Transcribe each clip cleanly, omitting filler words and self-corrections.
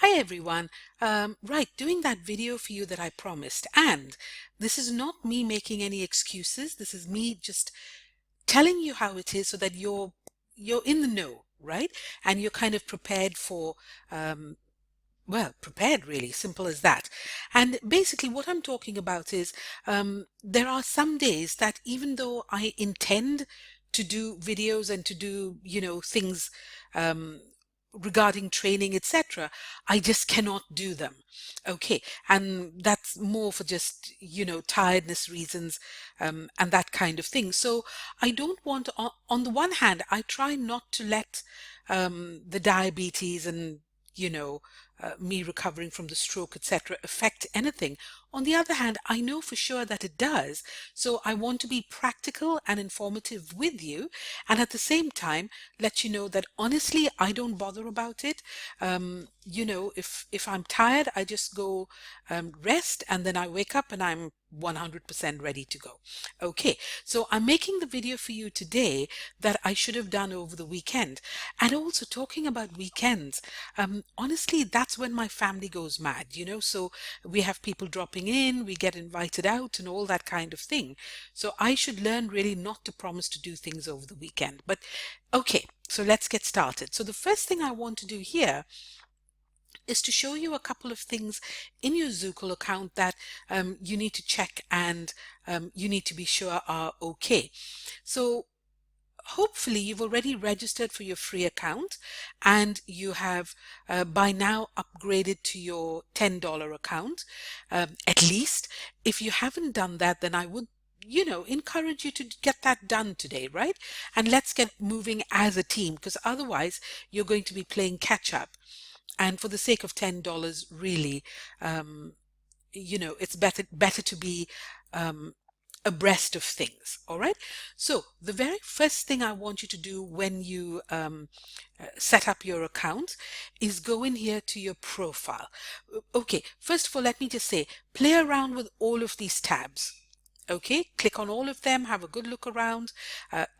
Hi everyone. Right, doing that video for you that I promised. And this is not me making any excuses. This is me just telling you how it is so that you're in the know, right? And you're kind of prepared for um, prepared really, simple as that. And basically what I'm talking about is there are some days that even though I intend to do videos and to do, things um, regarding training, etc., I just cannot do them. Okay. And that's more for just, tiredness reasons and that kind of thing. So I don't want, on the one hand, I try not to let the diabetes and me recovering from the stroke, etc., affect anything. On the other hand, I know for sure that it does. So I want to be practical and informative with you, and at the same time, let you know that honestly, I don't bother about it. If I'm tired, I just go rest, and then I wake up and I'm 100% ready to go. Okay, so I'm making the video for you today that I should have done over the weekend. And also talking about weekends, honestly, that's when my family goes mad, so we have people dropping in, we get invited out and all that kind of thing. So I should learn really not to promise to do things over the weekend. But okay, so let's get started. So the first thing I want to do here is to show you a couple of things in your Zukul account that you need to check and you need to be sure are okay. So hopefully you've already registered for your free account and you have by now upgraded to your $10 account, at least. If you haven't done that, then I would encourage you to get that done today, right? And let's get moving as a team, because otherwise you're going to be playing catch up. And for the sake of $10, really, it's better to be abreast of things. All right. So the very first thing I want you to do when you set up your account is go in here to your profile. Okay. First of all, let me just say, play around with all of these tabs. Okay, click on all of them, have a good look around,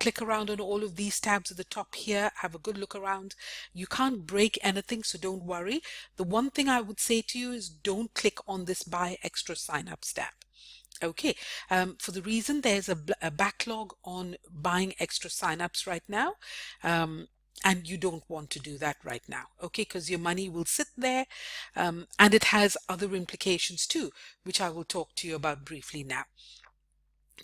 click around on all of these tabs at the top here, have a good look around. You can't break anything, so don't worry. The one thing I would say to you is don't click on this buy extra sign-ups tab. Okay, for the reason there's a backlog on buying extra signups right now. And you don't want to do that right now, okay, because your money will sit there, and it has other implications too, which I will talk to you about briefly now.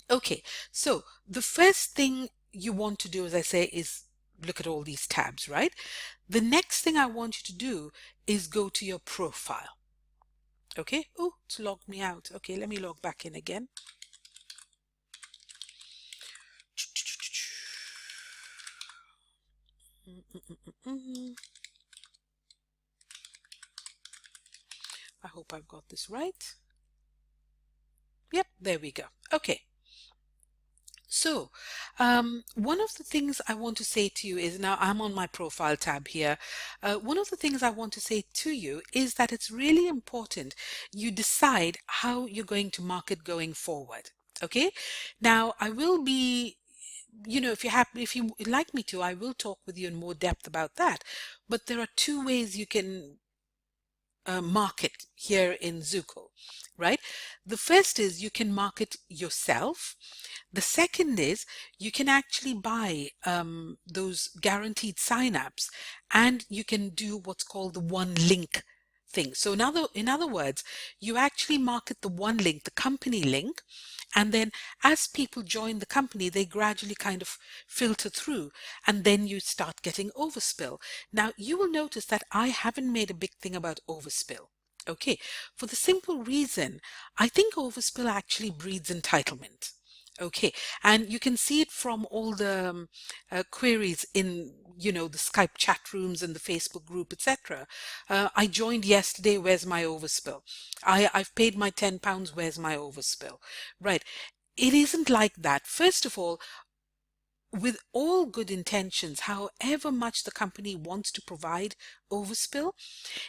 Okay, so the first thing you want to do, as I say, is look at all these tabs, right? The next thing I want you to do is go to your profile. Okay, oh, it's logged me out. Okay, let me log back in again. I hope I've got this right. Yep, there we go. Okay. So, one of the things I want to say to you is, now I'm on my profile tab here. One of the things I want to say to you is that it's really important you decide how you're going to market going forward. Okay. Now, I will be, if you like me to, I will talk with you in more depth about that. But there are two ways you can market here in Zukul, right? The first is you can market yourself. The second is you can actually buy those guaranteed signups, and you can do what's called the one link thing. So in other words, you actually market the one link, the company link, and then as people join the company, they gradually kind of filter through, and then you start getting overspill. Now, you will notice that I haven't made a big thing about overspill. Okay, for the simple reason, I think overspill actually breeds entitlement. Okay, and you can see it from all the queries in, the Skype chat rooms and the Facebook group, etc. I joined yesterday, where's my overspill? I've paid my £10, where's my overspill? Right. It isn't like that. First of all, with all good intentions, however much the company wants to provide overspill,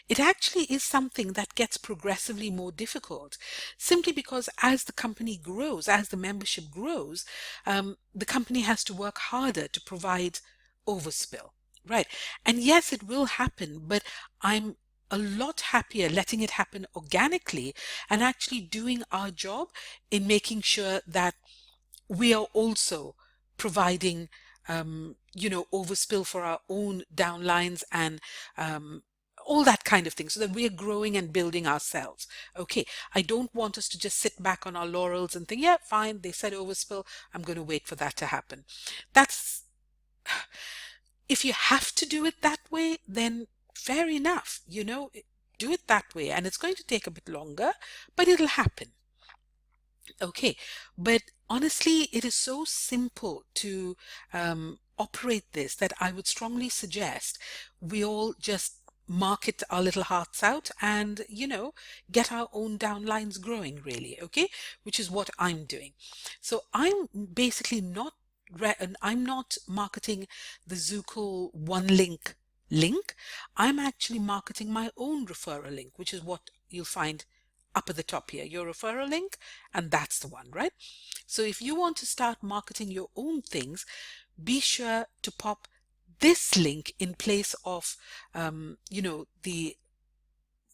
it actually is something that gets progressively more difficult, simply because as the company grows, as the membership grows, the company has to work harder to provide overspill. Right. And yes, it will happen, but I'm a lot happier letting it happen organically and actually doing our job in making sure that we are also providing, overspill for our own downlines and all that kind of thing, so that we are growing and building ourselves. Okay, I don't want us to just sit back on our laurels and think, yeah, fine, they said overspill, I'm going to wait for that to happen. That's, if you have to do it that way, then fair enough, do it that way. And it's going to take a bit longer, but it'll happen. Okay, but honestly, it is so simple to operate this that I would strongly suggest we all just market our little hearts out and, get our own downlines growing, really. Okay, which is what I'm doing. So I'm basically not I'm not marketing the Zukul one link. I'm actually marketing my own referral link, which is what you'll find up at the top here, your referral link, and that's the one, right? So if you want to start marketing your own things, be sure to pop this link in place of, the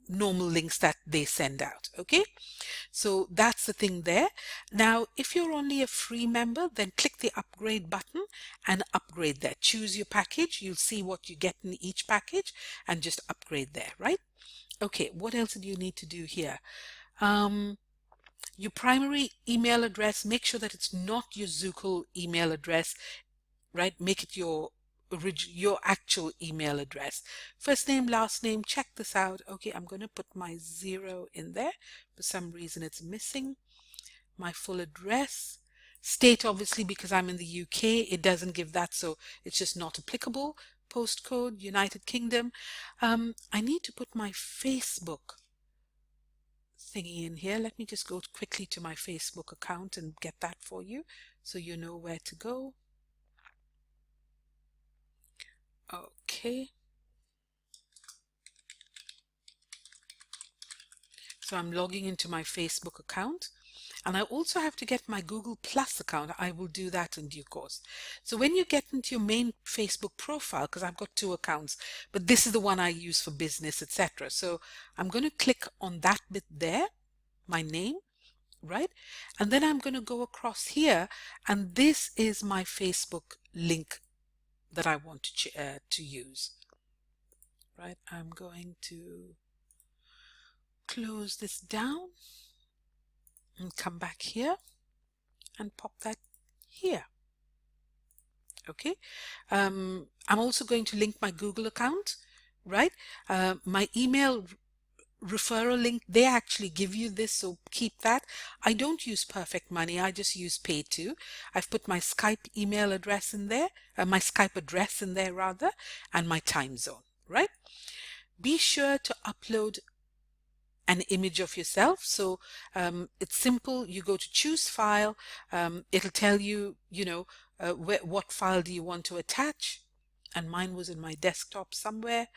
normal links that they send out. Okay, so that's the thing there. Now, if you're only a free member, then click the upgrade button and upgrade there. Choose your package. You'll see what you get in each package and just upgrade there, right? Okay, what else do you need to do here? Your primary email address, make sure that it's not your Zukul email address, right? Make it your actual email address. First name, last name, check this out. Okay, I'm going to put my 0 in there. For some reason it's missing. My full address. State, obviously, because I'm in the UK, it doesn't give that, so it's just not applicable. Postcode, United Kingdom. I need to put my Facebook thingy in here. Let me just go quickly to my Facebook account and get that for you so you know where to go. Okay. So I'm logging into my Facebook account, and I also have to get my Google Plus account. I will do that in due course. So when you get into your main Facebook profile, because I've got 2 accounts, but this is the one I use for business, etc. So I'm going to click on that bit there, my name, right? And then I'm going to go across here, and this is my Facebook link that I want to use, right? I'm going to close this down and come back here and pop that here. Okay. I'm also going to link my Google account, right? My email referral link, they actually give you this, so keep that. I don't use Perfect Money, I just use Pay2. I've put my Skype email address in there, my Skype address in there rather, and my time zone, right? Be sure to upload an image of yourself. So it's simple. You go to choose file. It'll tell you, what file do you want to attach. And mine was in my desktop somewhere.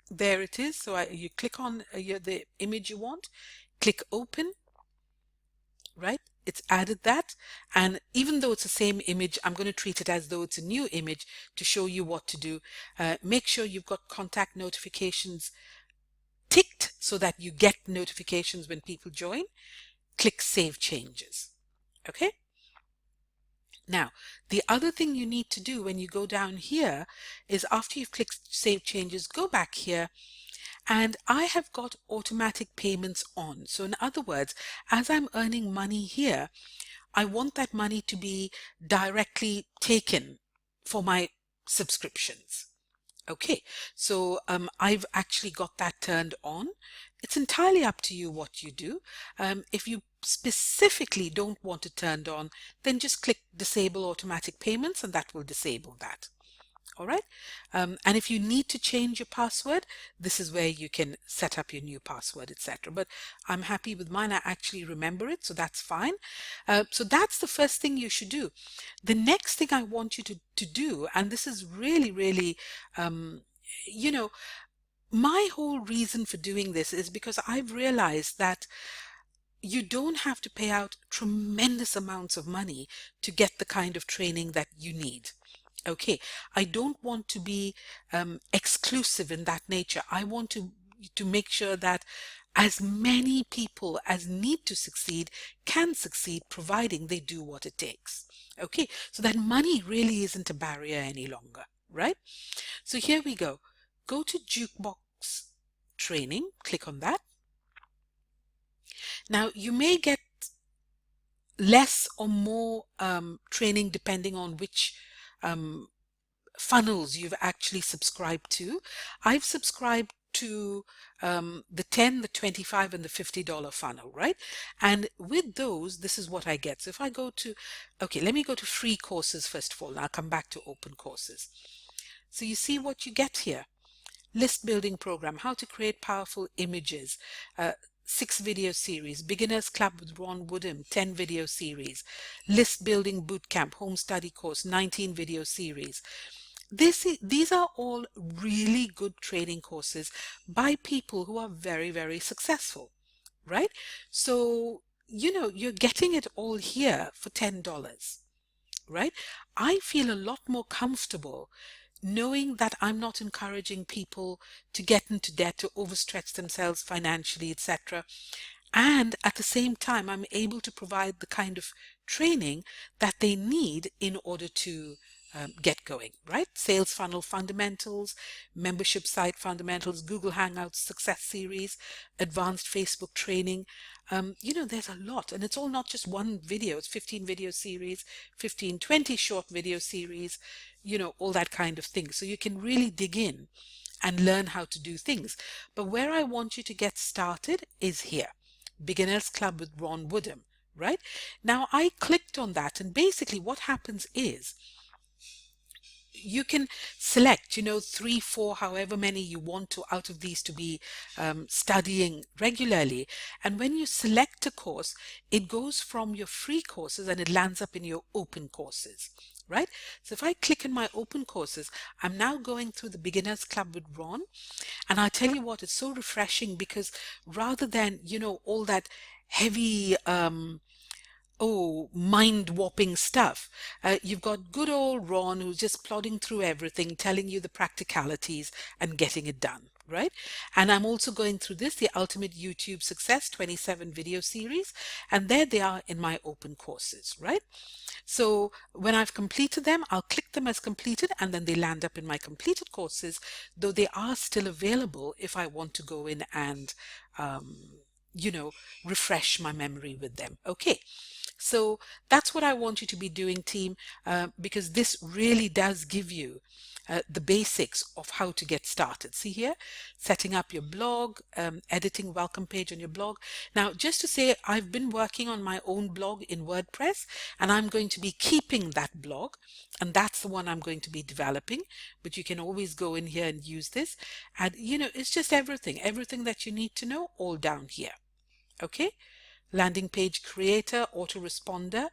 There it is. So you click on the image you want, click open, right? It's added that. And even though it's the same image, I'm going to treat it as though it's a new image to show you what to do. Make sure you've got contact notifications ticked so that you get notifications when people join. Click Save Changes. Okay? Now, the other thing you need to do when you go down here is after you've clicked Save Changes, go back here, and I have got automatic payments on. So in other words, as I'm earning money here, I want that money to be directly taken for my subscriptions. Okay, so I've actually got that turned on. It's entirely up to you what you do. If you specifically don't want it turned on, then just click disable automatic payments and that will disable that. All right. And if you need to change your password, this is where you can set up your new password, etc. But I'm happy with mine. I actually remember it, so that's fine. So that's the first thing you should do. The next thing I want you to do, and this is really, really, my whole reason for doing this is because I've realized that you don't have to pay out tremendous amounts of money to get the kind of training that you need. Okay, I don't want to be exclusive in that nature. I want to make sure that as many people as need to succeed can succeed, providing they do what it takes. Okay, so that money really isn't a barrier any longer, right? So here we go. Go to Jukebox Training, click on that. Now you may get less or more training depending on which um, funnels you've actually subscribed to. I've subscribed to the 10, the 25, and the $50 funnel, right? And with those, this is what I get. So if I go to, okay, let me go to free courses first of all, and I'll come back to open courses. So you see what you get here. List building program, how to create powerful images, 6 video series, beginners club with Ron Woodham, 10 video series, list building bootcamp, home study course, 19 video series. These are all really good training courses by people who are very, very successful, right? So, you're getting it all here for $10, right? I feel a lot more comfortable knowing that I'm not encouraging people to get into debt, to overstretch themselves financially, etc. And at the same time, I'm able to provide the kind of training that they need in order to get going, right? Sales funnel fundamentals, membership site fundamentals, Google Hangouts success series, advanced Facebook training. There's a lot, and it's all not just one video. It's 15 video series, 15, 20 short video series, all that kind of thing. So you can really dig in and learn how to do things. But where I want you to get started is here. Beginners Club with Ron Woodham, right? Now I clicked on that, and basically what happens is you can select, 3, 4, however many you want to out of these to be studying regularly. And when you select a course, it goes from your free courses and it lands up in your open courses, right? So if I click in my open courses, I'm now going through the Beginners Club with Ron. And I tell you what, it's so refreshing because rather than, all that heavy, mind-warping stuff. You've got good old Ron who's just plodding through everything, telling you the practicalities and getting it done, right? And I'm also going through the Ultimate YouTube Success 27 video series, and there they are in my open courses, right? So when I've completed them, I'll click them as completed, and then they land up in my completed courses, though they are still available if I want to go in and refresh my memory with them. Okay, so that's what I want you to be doing, team, because this really does give you the basics of how to get started. See here, setting up your blog, editing welcome page on your blog. Now, just to say, I've been working on my own blog in WordPress, and I'm going to be keeping that blog, and that's the one I'm going to be developing. But you can always go in here and use this, and it's just everything that you need to know, all down here. Okay, landing page creator, autoresponder,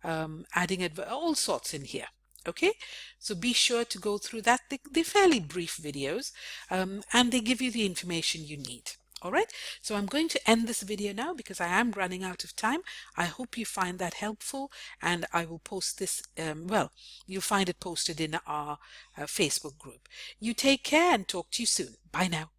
adding all sorts in here. Okay, so be sure to go through that. They're fairly brief videos, and they give you the information you need. All right, so I'm going to end this video now because I am running out of time. I hope you find that helpful, and I will post this, you'll find it posted in our Facebook group. You take care and talk to you soon. Bye now.